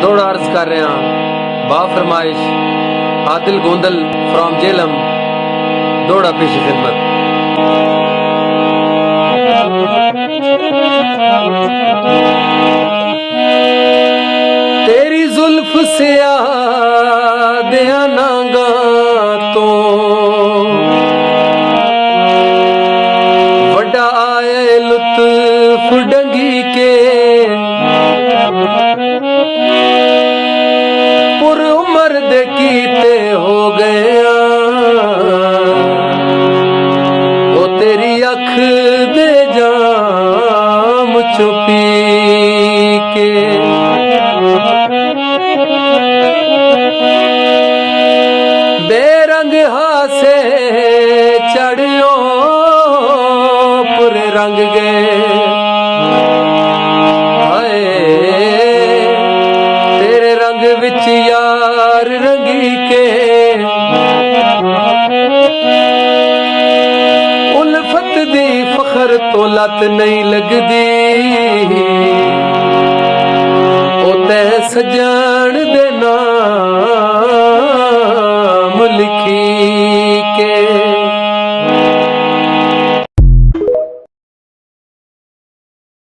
दौड़ अर्ज कर रहा बाफरमाइश आदिल गोंदल फ्रॉम जेलम दौड़ा पेश खिदमत। तेरी जुल्फ से आदिया नांगा तो वड्डा आए लुत्फ डंगी के पुर उमर दे कीते हो गया वो तेरी अख दे जाम चुपी के बेरंग हासे चढ़ियो पूरे रंग गए हाय तेरे रंग विच यार रंगी के उल्फत दी फखर तो लत नहीं लगदी